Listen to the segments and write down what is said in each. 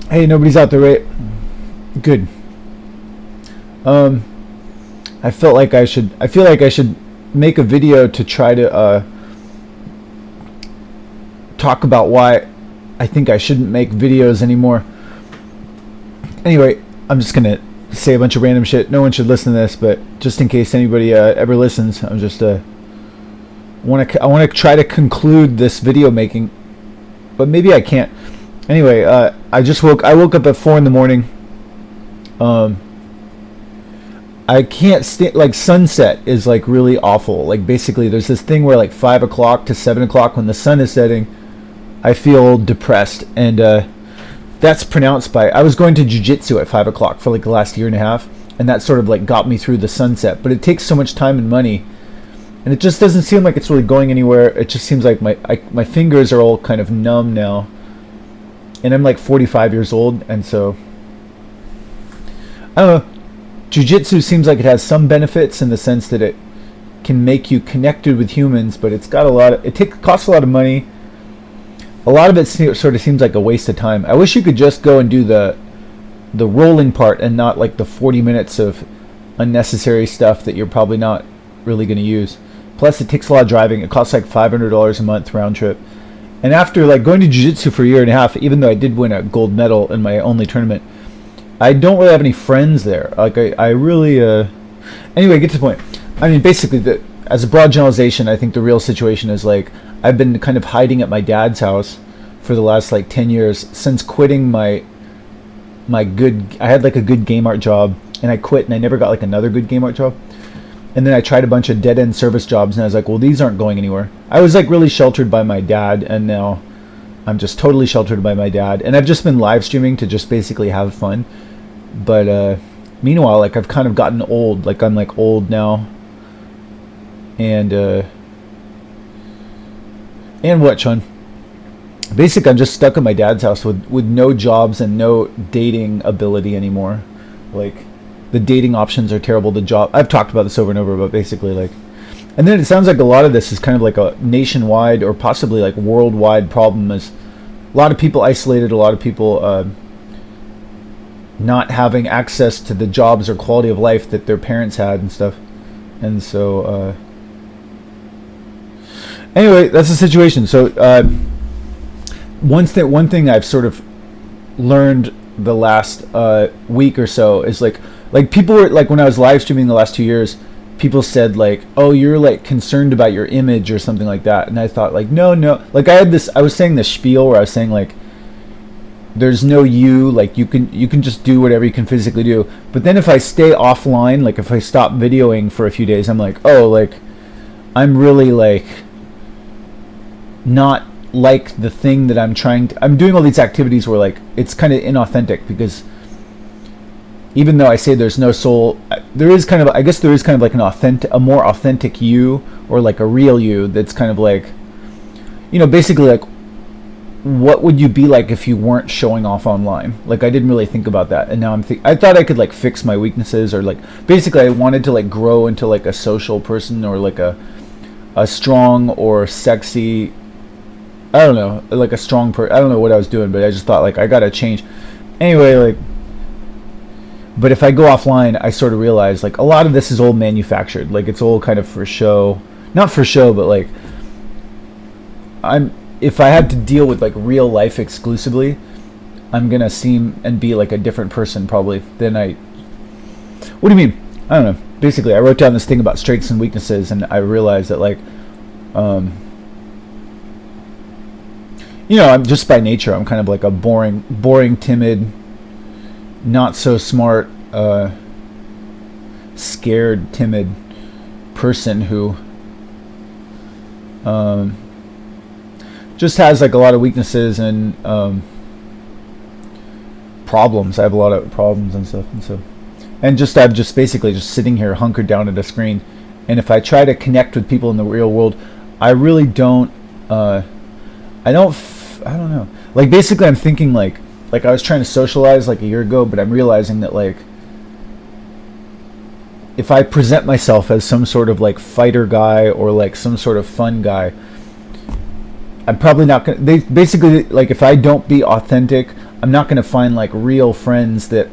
Hey, nobody's out there, right? Good. Um, I felt like I should. I feel like I should make a video to try to talk about why I think I shouldn't make videos anymore. Anyway, I'm just gonna say a bunch of random shit. No one should listen to this, but just in case anybody ever listens, I'm just I want to try to conclude this video making, but maybe I can't. Anyway, I woke up at 4 in the morning. Um, I can't stand, like, sunset is like really awful. Like, basically there's this thing where like 5 o'clock to 7 o'clock when the sun is setting, I feel depressed, and that's pronounced by, I was going to jujitsu at 5 o'clock for like the last year and a half, and that sort of like got me through the sunset. But it takes so much time and money, and it just doesn't seem like it's really going anywhere. It just seems like my fingers are all kind of numb now, and I'm like 45 years old, and so I don't know. Jiu-jitsu seems like it has some benefits in the sense that it can make you connected with humans, but it's got a lot of, costs a lot of money. A lot of it sort of seems like a waste of time. I wish you could just go and do the rolling part and not like the 40 minutes of unnecessary stuff that you're probably not really going to use. Plus it takes a lot of driving. It costs like $500 a month round trip. And after like going to jiu-jitsu for a year and a half, even though I did win a gold medal in my only tournament, I don't really have any friends there. Like I really anyway, get to the point. I mean, basically, as a broad generalization, I think the real situation is like I've been kind of hiding at my dad's house for the last like 10 years since quitting my good. I had like a good game art job, and I quit, and I never got like another good game art job. And then I tried a bunch of dead end service jobs, and I was like, well, these aren't going anywhere. I was like really sheltered by my dad, and now I'm just totally sheltered by my dad. And I've just been live streaming to just basically have fun. But meanwhile, like I've kind of gotten old. Like I'm like old now. And what, Sean? Basically, I'm just stuck at my dad's house with no jobs and no dating ability anymore. Like, the dating options are terrible. The job, I've talked about this over and over, but basically, like, and then it sounds like a lot of this is kind of like a nationwide or possibly like worldwide problem. Is a lot of people isolated, a lot of people not having access to the jobs or quality of life that their parents had and stuff. And so anyway, that's the situation. So one thing I've sort of learned the last week or so is like people were like, when I was live streaming the last 2 years, people said like, oh, you're like concerned about your image or something like that. And I thought like, no, like I was saying this spiel where I was saying like, there's no you, like you can just do whatever you can physically do. But then if I stay offline, like if I stop videoing for a few days, I'm like, oh, like I'm really like not like the thing that I'm doing all these activities where like it's kind of inauthentic, because even though I say there's no soul, there is kind of, I guess there is kind of like a more authentic you, or like a real you that's kind of like, basically like, what would you be like if you weren't showing off online? Like I didn't really think about that, and now I thought I could like fix my weaknesses, or like basically I wanted to like grow into like a social person, or like a strong or sexy, I don't know, like a strong I don't know what I was doing, but I just thought like I gotta change. Anyway, like, but if I go offline, I sort of realize like a lot of this is all manufactured. Like it's all kind of for show, not for show, but like if I had to deal with like real life exclusively, I'm gonna seem and be like a different person probably than what do you mean? I don't know. Basically, I wrote down this thing about strengths and weaknesses, and I realized that like I'm just by nature, I'm kind of like a boring, timid, not so smart, scared, timid person who just has like a lot of weaknesses and problems. I have a lot of problems and stuff, and I'm just basically just sitting here hunkered down at a screen. And if I try to connect with people in the real world, I really don't. I don't know. Like basically, I'm thinking like I was trying to socialize like a year ago, but I'm realizing that like if I present myself as some sort of like fighter guy or like some sort of fun guy, I'm probably not gonna. They basically, like, if I don't be authentic, I'm not going to find like real friends that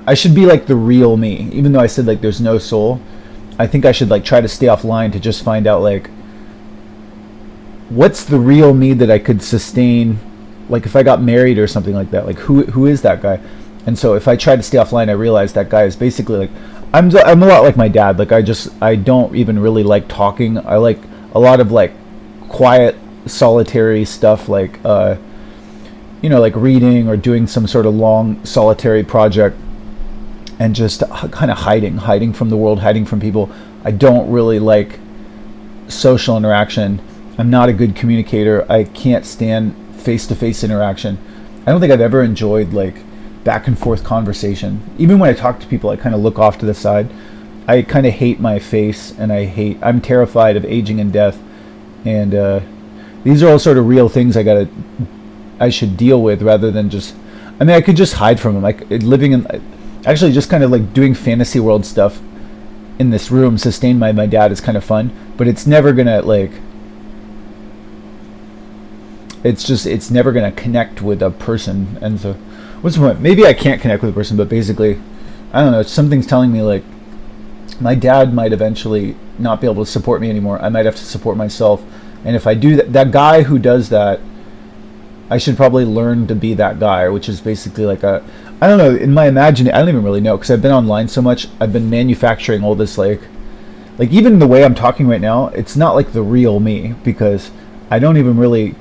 I should be like the real me, even though I said like there's no soul. I think I should like try to stay offline to just find out like what's the real me that I could sustain, like if I got married or something like that, like who is that guy? And so if I try to stay offline, I realize that guy is basically like I'm a lot like my dad. Like I don't even really like talking. I like a lot of like quiet solitary stuff, like like reading or doing some sort of long solitary project, and just kind of hiding from the world, hiding from people. I don't really like social interaction. I'm not a good communicator. I can't stand face-to-face interaction. I don't think I've ever enjoyed like back and forth conversation. Even when I talk to people, I kind of look off to the side. I kind of hate my face, and I'm terrified of aging and death. And these are all sort of real things I should deal with, rather than just, I mean, I could just hide from them. Like living in, actually just kind of like doing fantasy world stuff in this room sustained by my dad is kind of fun, but it's never gonna like, it's never gonna connect with a person. And so what's the point? Maybe I can't connect with a person, but basically, I don't know, something's telling me like my dad might eventually not be able to support me anymore. I might have to support myself. And if I do that guy who does that, I should probably learn to be that guy, which is basically like I don't know, in my imagination, I don't even really know, because I've been online so much. I've been manufacturing all this like even the way I'm talking right now, it's not like the real me, because I don't even really,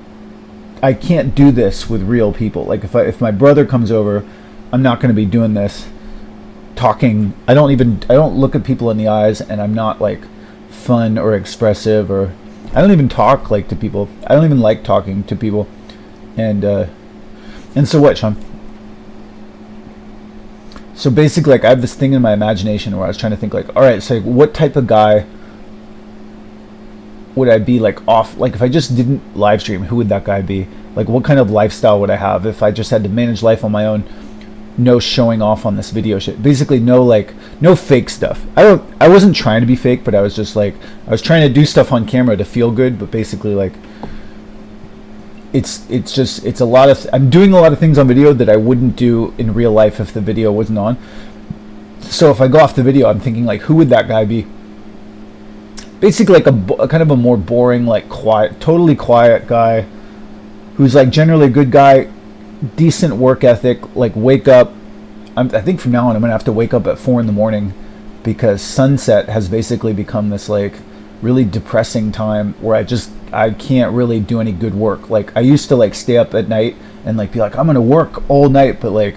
I can't do this with real people. Like if my brother comes over, I'm not going to be doing this talking. I don't look at people in the eyes, and I'm not like fun or expressive, or I don't even talk like to people. I don't even like talking to people. And so what, Sean? So basically, like, I have this thing in my imagination where I was trying to think like, all right, so like, what type of guy would I be like off? Like if I just didn't live stream, who would that guy be? Like what kind of lifestyle would I have if I just had to manage life on my own? No showing off on this video shit. Basically no fake stuff. I wasn't trying to be fake, but I was just like, I was trying to do stuff on camera to feel good, but basically like it's a lot of, I'm doing a lot of things on video that I wouldn't do in real life if the video wasn't on. So if I go off the video, I'm thinking like, who would that guy be? Basically like a kind of a more boring, like quiet, totally quiet guy who's like generally a good guy, decent work ethic, like wake up. I think from now on I'm gonna have to wake up at 4 a.m. because sunset has basically become this like really depressing time where I can't really do any good work. Like I used to like stay up at night and like be like, I'm gonna work all night, but like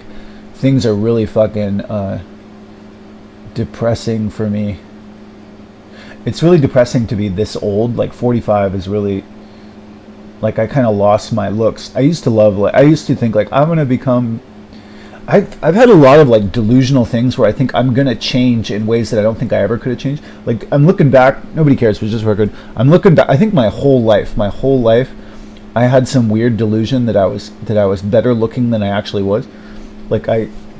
things are really fucking depressing for me. It's really depressing to be this old. Like 45 is really, like, I kind of lost my looks. I used to love, like, I used to think like I'm gonna become, I've had a lot of like delusional things where I think I'm gonna change in ways that I don't think I ever could have changed. Like I'm looking back, nobody cares, but just record. I'm looking back, I think my whole life, I had some weird delusion that I was better looking than I actually was. Like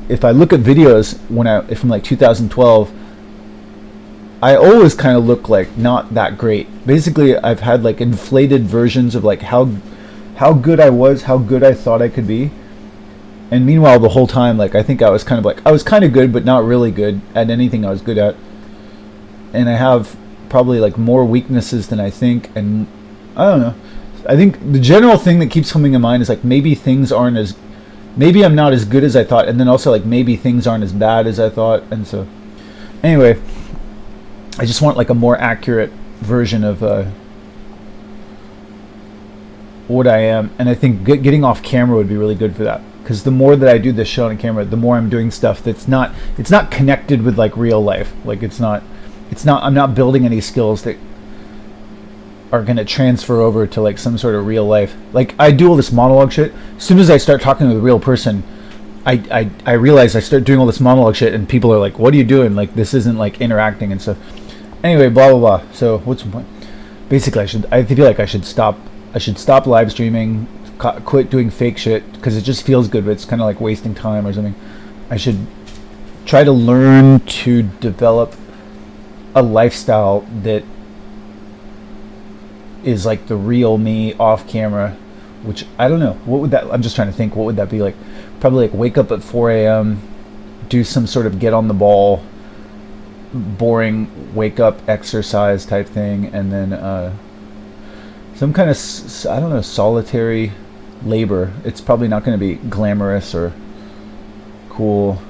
if I look at videos from like 2012, I always kind of look like not that great. Basically, I've had like inflated versions of like how good I was, how good I thought I could be. And meanwhile, the whole time, like I think I was kind of good, but not really good at anything I was good at. And I have probably like more weaknesses than I think, and I don't know. I think the general thing that keeps coming in mind is like maybe I'm not as good as I thought, and then also like maybe things aren't as bad as I thought. And so anyway, I just want like a more accurate version of what I am, and I think getting off camera would be really good for that, because the more that I do this show on camera, the more I'm doing stuff it's not connected with like real life. Like I'm not building any skills that are going to transfer over to like some sort of real life. Like I do all this monologue shit. As soon as I start talking with a real person, I realize I start doing all this monologue shit, and people are like, what are you doing? Like this isn't like interacting and stuff. Anyway, blah blah blah. So what's the point? Basically, I feel like I should stop live streaming, quit doing fake shit, because it just feels good, but it's kind of like wasting time or something. I should try to learn to develop a lifestyle that is like the real me off camera, which I don't know. What would that, I'm just trying to think, what would that be like? Probably like wake up at 4 a.m., do some sort of get on the ball, boring wake up exercise type thing, and then some kind of, I don't know, solitary labor. It's probably not going to be glamorous or cool.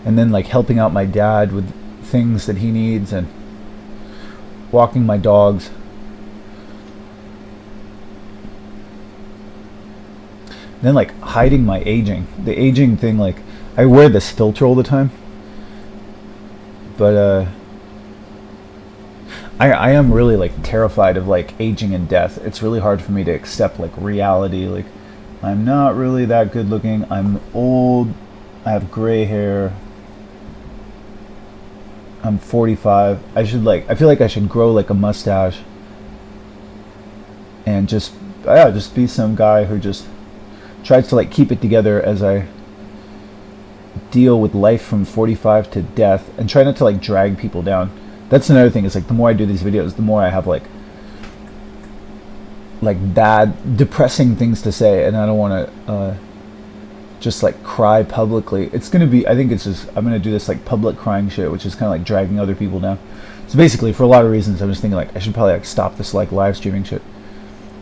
And then like helping out my dad with things that he needs and walking my dogs. Then like hiding my aging. The aging thing, like I wear this filter all the time. But I am really like terrified of like aging and death. It's really hard for me to accept like reality. Like I'm not really that good looking. I'm old. I have gray hair. I'm 45. I feel like I should grow like a mustache and just be some guy who just tries to like keep it together as I deal with life from 45 to death, and try not to like drag people down. That's another thing, is like the more I do these videos, the more I have like bad, depressing things to say, and I don't want to just like cry publicly. It's gonna be, I think it's just, I'm gonna do this like public crying shit, which is kind of like dragging other people down. So basically, for a lot of reasons, I'm just thinking like I should probably like stop this like live streaming shit.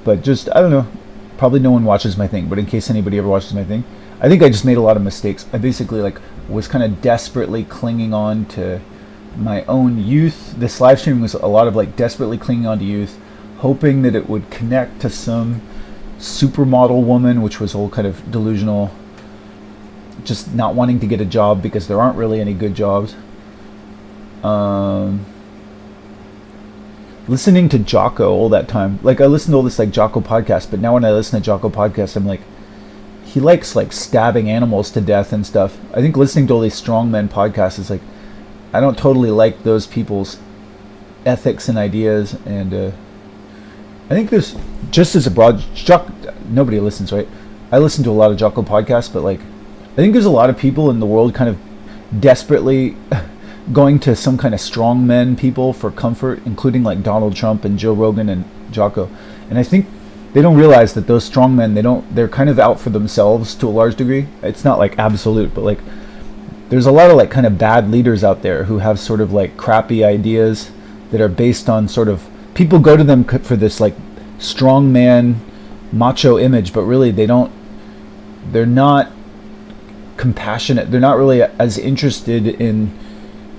But just, I don't know, probably no one watches my thing, but in case anybody ever watches my thing, I think I just made a lot of mistakes. I basically like was kind of desperately clinging on to my own youth. This live stream was a lot of like desperately clinging on to youth, hoping that it would connect to some supermodel woman, which was all kind of delusional. Just not wanting to get a job because there aren't really any good jobs. Listening to Jocko all that time. Like I listened to all this like Jocko podcast, but now when I listen to Jocko podcast, I'm like, he likes like stabbing animals to death and stuff. I think listening to all these strongmen podcasts is like, I don't totally like those people's ethics and ideas, and I think there's, just as a broad, nobody listens, right? I listen to a lot of Jocko podcasts, but like, I think there's a lot of people in the world kind of desperately going to some kind of strongmen people for comfort, including like Donald Trump and Joe Rogan and Jocko. And I think they don't realize that those strongmen, they're kind of out for themselves to a large degree. It's not like absolute, but like there's a lot of like kind of bad leaders out there who have sort of like crappy ideas that are based on sort of, people go to them for this like strongman macho image, but really they're not compassionate. They're not really as interested in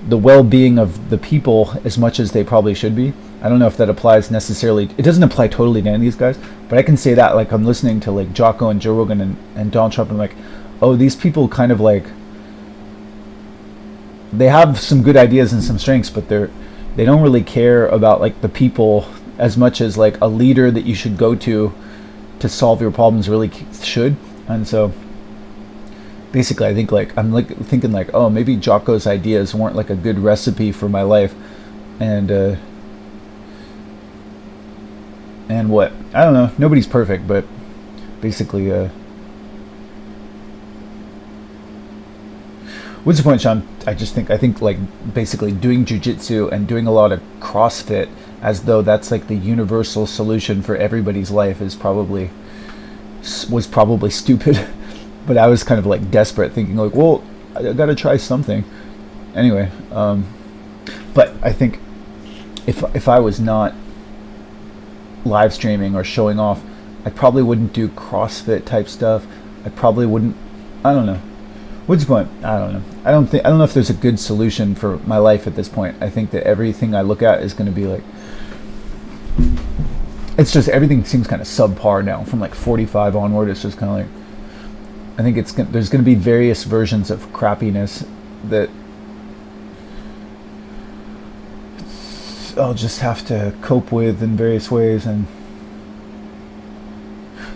the well-being of the people as much as they probably should be. I don't know if that applies necessarily. It doesn't apply totally to any of these guys, but I can say that like I'm listening to like Jocko and Joe Rogan and Donald Trump, and I'm like, oh, these people kind of like, they have some good ideas and some strengths, but they don't really care about like the people as much as like a leader that you should go to solve your problems really should. And so basically, I think like I'm like thinking like, oh, maybe Jocko's ideas weren't like a good recipe for my life, and what, I don't know. Nobody's perfect, but basically, what's the point, Sean? I think like basically doing jujitsu and doing a lot of CrossFit as though that's like the universal solution for everybody's life was probably stupid. But I was kind of like desperate, thinking like, well, I gotta try something. Anyway, but I think if I was not live streaming or showing off, I probably wouldn't do CrossFit type stuff. I probably wouldn't. I don't know. What's the point? I don't know. I don't know if there's a good solution for my life at this point. I think that everything I look at is going to be like, it's just, everything seems kind of subpar now. From like 45 onward, it's just kind of like, I think there's going to be various versions of crappiness that I'll just have to cope with in various ways, and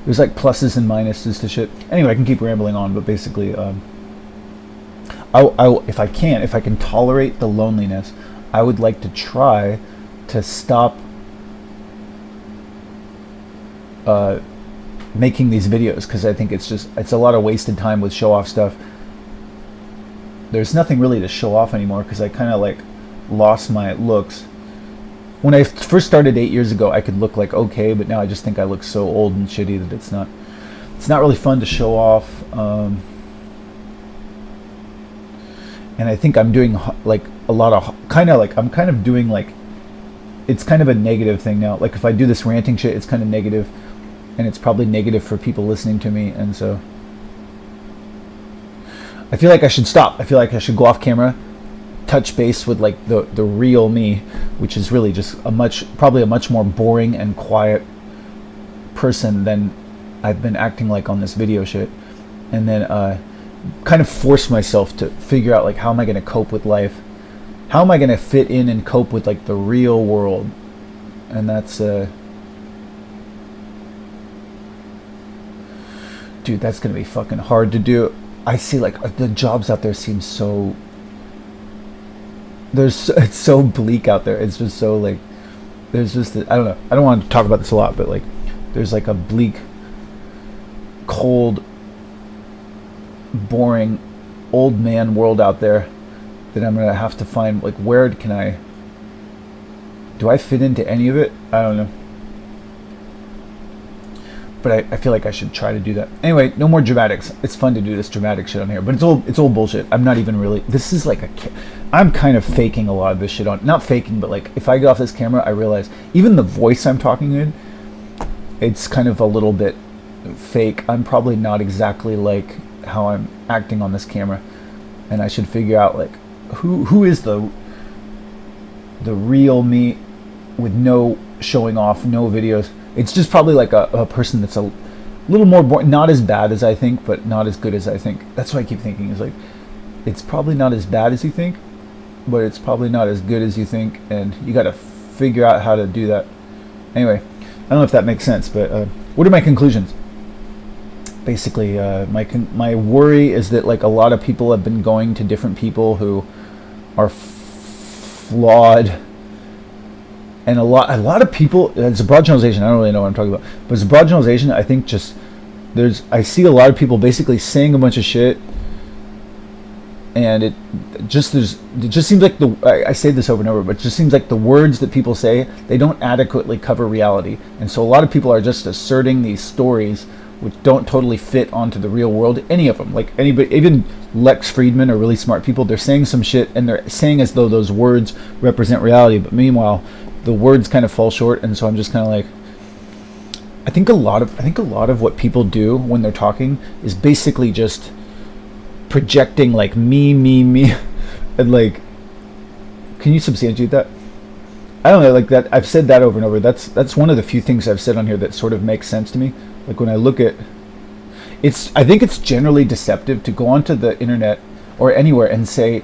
there's like pluses and minuses to shit. Anyway, I can keep rambling on, but basically, if I can tolerate the loneliness, I would like to try to stop making these videos, because I think it's a lot of wasted time with show off stuff. There's nothing really to show off anymore, because I kind of like lost my looks. when I first started 8 years ago, I could look like okay, but now I just think I look so old and shitty that it's not really fun to show off. And I think I'm doing like a lot of I'm kind of doing like, it's kind of a negative thing now. Like if I do this ranting shit, it's kind of negative, and it's probably negative for people listening to me, and so I feel like I should stop. I feel like I should go off camera, touch base with like the real me, which is really just probably a much more boring and quiet person than I've been acting like on this video shit, and then kind of force myself to figure out like, how am I going to cope with life? How am I going to fit in and cope with like the real world? And that's dude, that's going to be fucking hard to do. I see like the jobs out there seem so, it's so bleak out there. It's just so like, there's just I don't know. I don't want to talk about this a lot, but like there's like a bleak, cold, boring old man world out there that I'm gonna have to find, like, where do I fit into any of it? I don't know, but I feel like I should try to do that. Anyway, no more dramatics. It's fun to do this dramatic shit on here, but it's all bullshit. I'm not even really, this is like I'm kind of faking a lot of this shit on, not faking, but like if I get off this camera, I realize even the voice I'm talking in, it's kind of a little bit fake. I'm probably not exactly like how I'm acting on this camera, and I should figure out like who is the real me with no showing off, no videos. It's just probably like a person that's a little more not as bad as I think, but not as good as I think. That's what I keep thinking, is like, it's probably not as bad as you think, but it's probably not as good as you think, and you got to figure out how to do that. Anyway, I don't know if that makes sense, but what are my conclusions? Basically, my worry is that like a lot of people have been going to different people who are flawed, and a lot of people, it's a broad generalization, I don't really know what I'm talking about, but it's a broad generalization. I think just I see a lot of people basically saying a bunch of shit, and it just seems like I say this over and over, but it just seems like the words that people say, they don't adequately cover reality, and so a lot of people are just asserting these stories which don't totally fit onto the real world. Any of them, like anybody, even Lex Friedman, are really smart people. They're saying some shit, and they're saying as though those words represent reality, but meanwhile the words kind of fall short. And so I'm just kind of like, I think a lot of what people do when they're talking is basically just projecting like me, and like, can you substantiate that? I don't know, like that. I've said that over and over. That's one of the few things I've said on here that sort of makes sense to me. Like when I look at I think it's generally deceptive to go onto the internet or anywhere and say,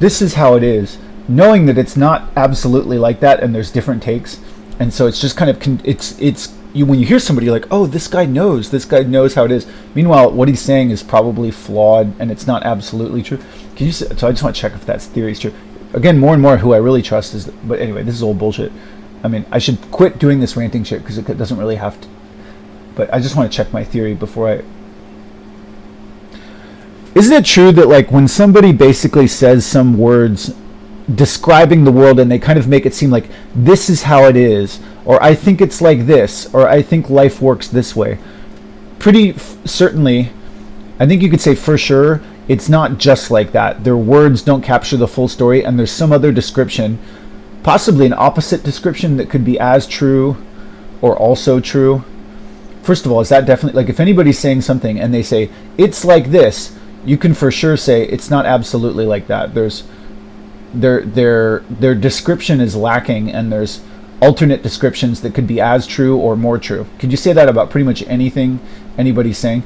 this is how it is, knowing that it's not absolutely like that, and there's different takes. And so it's just kind of when you hear somebody, you're like, oh, this guy knows how it is. Meanwhile, what he's saying is probably flawed, and it's not absolutely true. So I just want to check if that theory is true. Again, more and more, who I really trust is, but anyway, this is all bullshit. I mean, I should quit doing this ranting shit because it doesn't really have to. But I just want to check my theory before I. Isn't it true that like when somebody basically says some words describing the world, and they kind of make it seem like this is how it is, or I think it's like this, or I think life works this way, pretty certainly, I think you could say for sure, it's not just like that. Their words don't capture the full story, and there's some other description, possibly an opposite description, that could be as true or also true. First of all, is that definitely, like if anybody's saying something and they say it's like this, you can for sure say it's not absolutely like that. There's their description is lacking, and there's alternate descriptions that could be as true or more true. Could you say that about pretty much anything anybody's saying?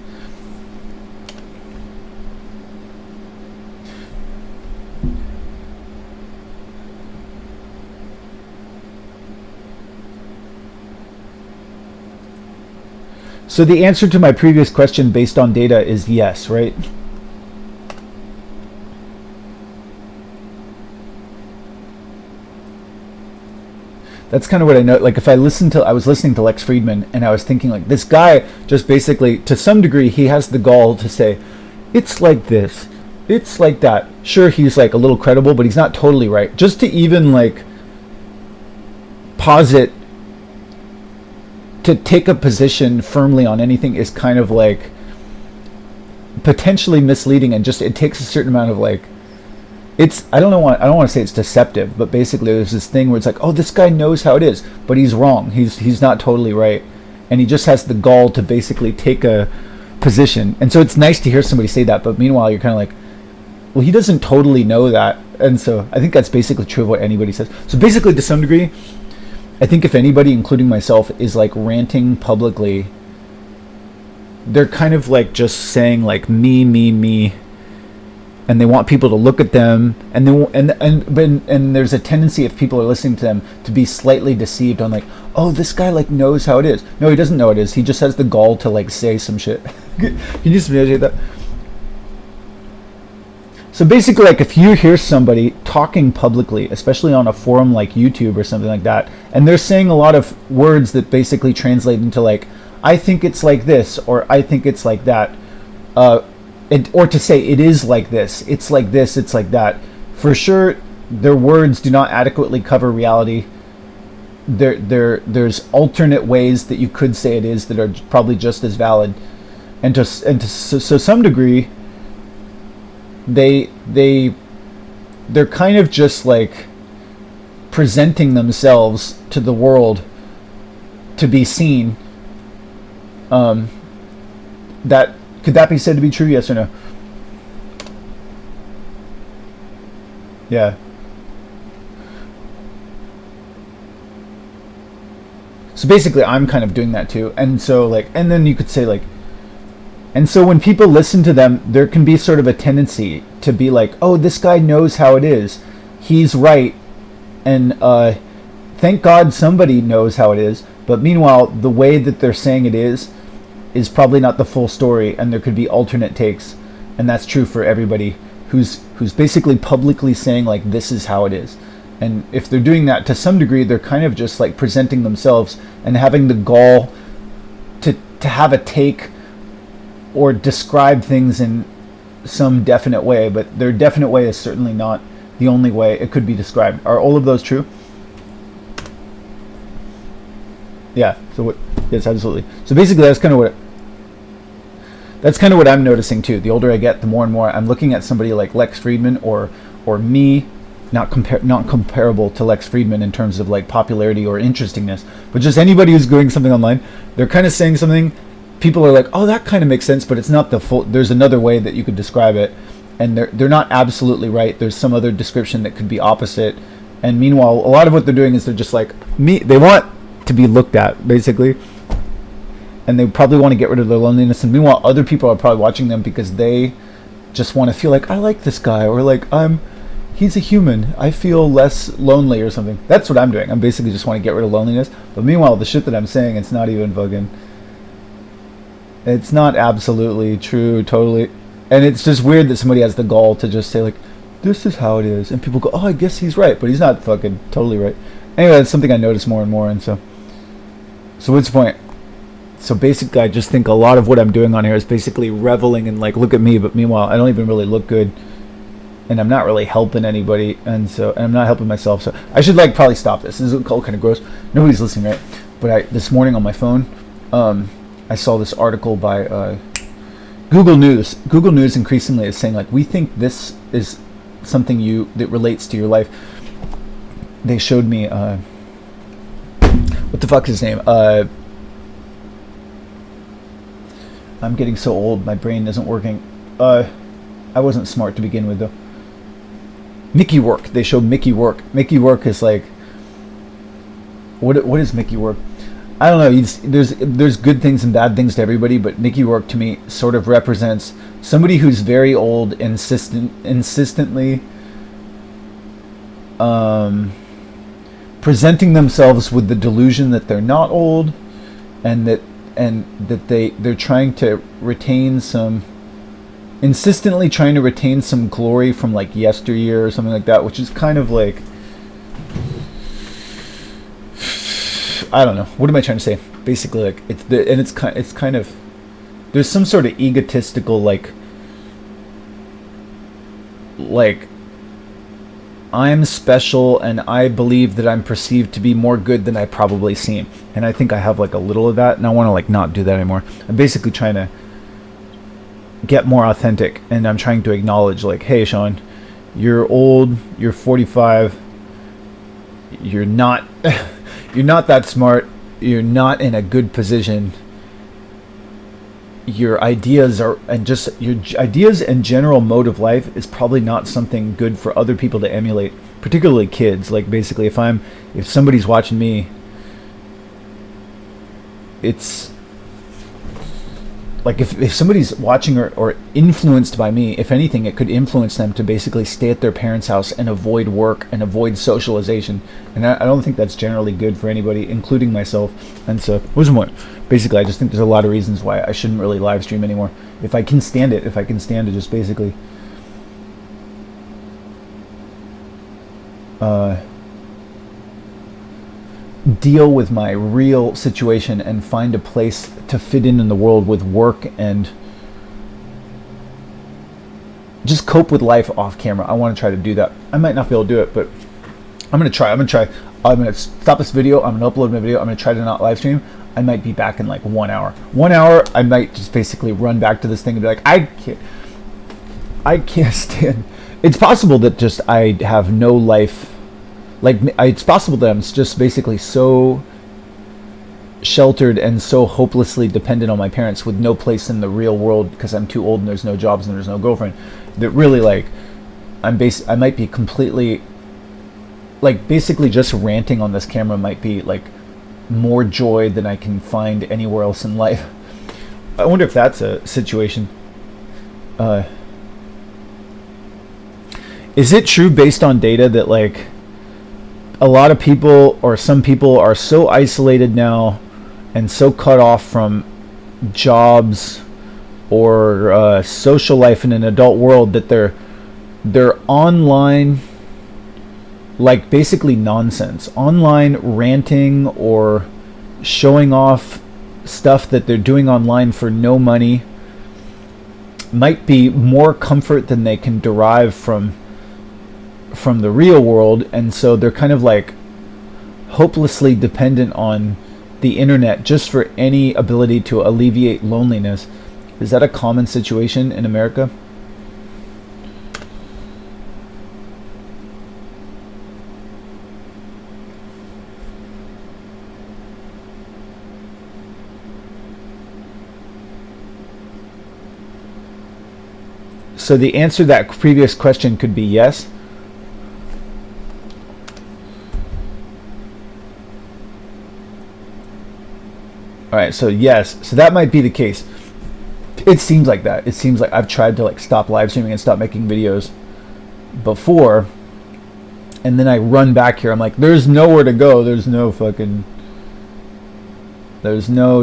So the answer to my previous question based on data is yes, right? That's kind of what I know. Like if I was listening to Lex Friedman, and I was thinking like, this guy just basically, to some degree, he has the gall to say, it's like this, it's like that. Sure, he's like a little credible, but he's not totally right. Just to even like posit to take a position firmly on anything is kind of like potentially misleading, and just it takes a certain amount of like, it's I don't want to say it's deceptive, but basically there's this thing where it's like, oh, this guy knows how it is, but he's wrong. He's not totally right, and he just has the gall to basically take a position. And so it's nice to hear somebody say that, but meanwhile you're kind of like, well, he doesn't totally know that. And so I think that's basically true of what anybody says. So basically, to some degree, I think if anybody, including myself, is like ranting publicly, they're kind of like just saying like me, and they want people to look at them, and and there's a tendency, if people are listening to them, to be slightly deceived on like, oh, this guy like knows how it is. No, he doesn't know it is. He just has the gall to like say some shit. Can you just imagine that? So basically, like, if you hear somebody talking publicly, especially on a forum like YouTube or something like that, and they're saying a lot of words that basically translate into like, I think it's like this, or I think it's like that, or to say it is like this, it's like this, it's like that, for sure, their words do not adequately cover reality. There's alternate ways that you could say it is that are probably just as valid, and to some degree, they're kind of just like presenting themselves to the world to be seen. That could that be said to be true? Yes or no? Yeah. So basically, I'm kind of doing that too, and so like, and then you could say like, and so when people listen to them, there can be sort of a tendency to be like, oh, this guy knows how it is, he's right, and thank God somebody knows how it is. But meanwhile, the way that they're saying it is probably not the full story, and there could be alternate takes, and that's true for everybody who's basically publicly saying like, this is how it is. And if they're doing that to some degree, they're kind of just like presenting themselves and having the gall to have a take or describe things in some definite way, but their definite way is certainly not the only way it could be described. Are all of those true? Yeah. So what? Yes, absolutely. So basically, that's kind of what I'm noticing too. The older I get, the more and more I'm looking at somebody like Lex Friedman or me, not comparable to Lex Friedman in terms of like popularity or interestingness, but just anybody who's doing something online. They're kind of saying something. People are like, oh, that kind of makes sense, but it's not the full. There's another way that you could describe it, and they're not absolutely right. There's some other description that could be opposite. And meanwhile, a lot of what they're doing is they're just like me. They want to be looked at, basically, and they probably want to get rid of their loneliness. And meanwhile, other people are probably watching them because they just want to feel like, I like this guy, or like he's a human. I feel less lonely or something. That's what I'm doing. I'm basically just want to get rid of loneliness. But meanwhile, the shit that I'm saying, it's not even fucking. It's not absolutely true, totally. And it's just weird that somebody has the gall to just say, like, this is how it is. And people go, oh, I guess he's right. But he's not fucking totally right. Anyway, that's something I notice more and more. And so what's the point? So basically, I just think a lot of what I'm doing on here is basically reveling in, like, look at me. But meanwhile, I don't even really look good. And I'm not really helping anybody. And I'm not helping myself. So I should, like, probably stop this. This is all kind of gross. Nobody's listening, right? But this morning on my phone, I saw this article by Google News. Google News increasingly is saying, like, we think this is something that relates to your life. They showed me what the fuck is his name? I'm getting so old, my brain isn't working. I wasn't smart to begin with, though. Mickey Rourke. They showed Mickey Rourke. Mickey Rourke is like, what is Mickey Rourke? I don't know. There's good things and bad things to everybody, but Mickey Rourke to me sort of represents somebody who's very old, insistently presenting themselves with the delusion that they're not old, and that they're trying to retain some, insistently trying to retain some glory from like yesteryear or something like that, which is kind of like, I don't know. What am I trying to say? Basically, like, it's kind of there's some sort of egotistical like I'm special and I believe that I'm perceived to be more good than I probably seem. And I think I have like a little of that, and I want to like not do that anymore. I'm basically trying to get more authentic, and I'm trying to acknowledge like, hey Sean, you're old, you're 45, you're not you're not that smart, you're not in a good position. Your ideas are, and just your ideas and general mode of life is probably not something good for other people to emulate, particularly kids. Like basically if somebody's watching me, it's like if somebody's watching or influenced by me, if anything, it could influence them to basically stay at their parents' house and avoid work and avoid socialization. And I don't think that's generally good for anybody, including myself. And so, basically, I just think there's a lot of reasons why I shouldn't really live stream anymore. If I can stand it, to just basically deal with my real situation and find a place to fit in the world with work and just cope with life off camera. I want to try to do that. I might not be able to do it, but I'm going to try. I'm going to stop this video. I'm going to upload my video. I'm going to try to not live stream. I might be back in like 1 hour. 1 hour, I might just basically run back to this thing and be like, I can't stand. It's possible that just I have no life. Like, it's possible that I'm just basically so sheltered and so hopelessly dependent on my parents with no place in the real world because I'm too old and there's no jobs and there's no girlfriend, that really like I might be completely like basically just ranting on this camera might be like more joy than I can find anywhere else in life. I wonder if that's a situation. Is it true based on data that like a lot of people or some people are so isolated now and so cut off from jobs or social life in an adult world that they're online, like basically nonsense, online ranting or showing off stuff that they're doing online for no money might be more comfort than they can derive from the real world, and so they're kind of like hopelessly dependent on the internet just for any ability to alleviate loneliness. Is that a common situation in America? So the answer to that previous question could be yes. All right, so yes, so that might be the case. It seems like that. It seems like I've tried to like stop live streaming and stop making videos before, and then I run back here. I'm like, there's nowhere to go. There's no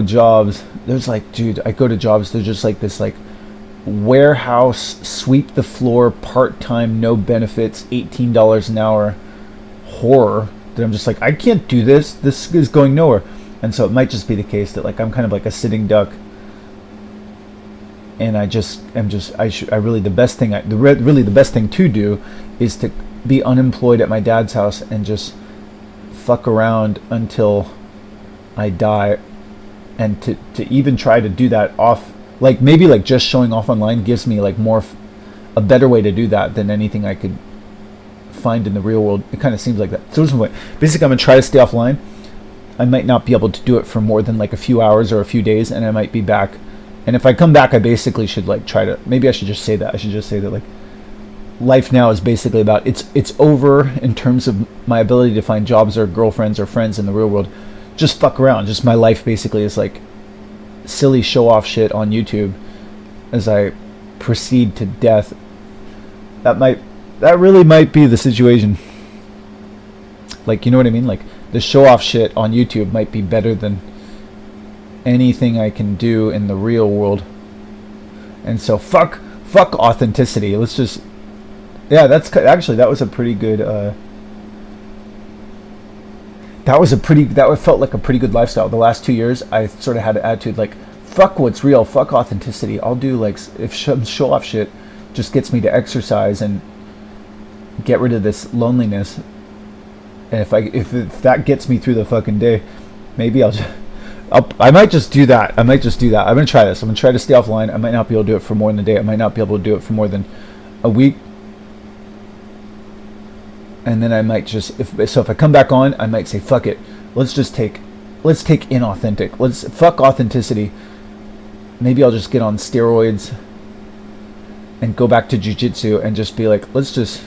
jobs. There's like, dude, I go to jobs. They're just like this like warehouse, sweep the floor, part-time, no benefits, $18 an hour horror that I'm just like, I can't do this. This is going nowhere. And so it might just be the case that like I'm kind of like a sitting duck, and really the best thing to do is to be unemployed at my dad's house and just fuck around until I die, and to even try to do that off, like maybe like just showing off online gives me like a better way to do that than anything I could find in the real world. It kind of seems like that. So basically I'm gonna try to stay offline. I might not be able to do it for more than like a few hours or a few days, and I might be back. And if I come back, I basically should like maybe I should just say that. I should just say that like life now is basically about it's over in terms of my ability to find jobs or girlfriends or friends in the real world. Just fuck around. Just my life basically is like silly show off shit on YouTube as I proceed to death. That really might be the situation. Like, you know what I mean? Like, the show-off shit on YouTube might be better than anything I can do in the real world. And so, fuck authenticity. Let's just... Yeah, that was a pretty good... that felt like a pretty good lifestyle. The last 2 years, I sort of had an attitude like, fuck what's real, fuck authenticity. I'll do, like, if show-off shit just gets me to exercise and get rid of this loneliness. And if that gets me through the fucking day, maybe I might just do that. I'm gonna try this. I'm gonna try to stay offline. I might not be able to do it for more than a day. I might not be able to do it for more than a week. And then I might just, if I come back on, I might say, fuck it. Let's take inauthentic. Fuck authenticity. Maybe I'll just get on steroids and go back to jiu-jitsu and just be like, let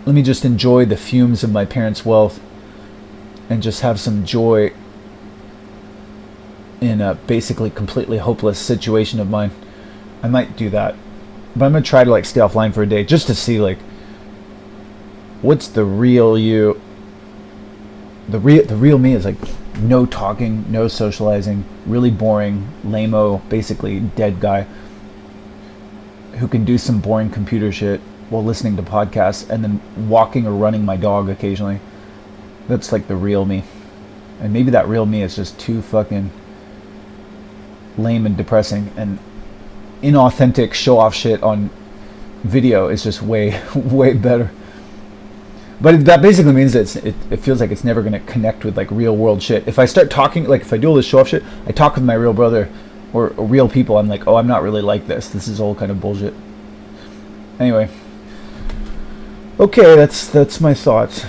me just enjoy the fumes of my parents' wealth and just have some joy in a basically completely hopeless situation of mine. I might do that. But I'm going to try to like stay offline for a day just to see like what's the real you. The real me is like no talking, no socializing, really boring, lame-o, basically dead guy who can do some boring computer shit while listening to podcasts and then walking or running my dog occasionally. That's like the real me. And maybe that real me is just too fucking lame and depressing, and inauthentic show-off shit on video is just way better. But that basically means that it feels like it's never going to connect with like real world shit. If I start talking, like if I do all this show-off shit, I talk with my real brother or real people, I'm like, oh, I'm not really like this. This is all kind of bullshit. Anyway. Okay, that's my thoughts.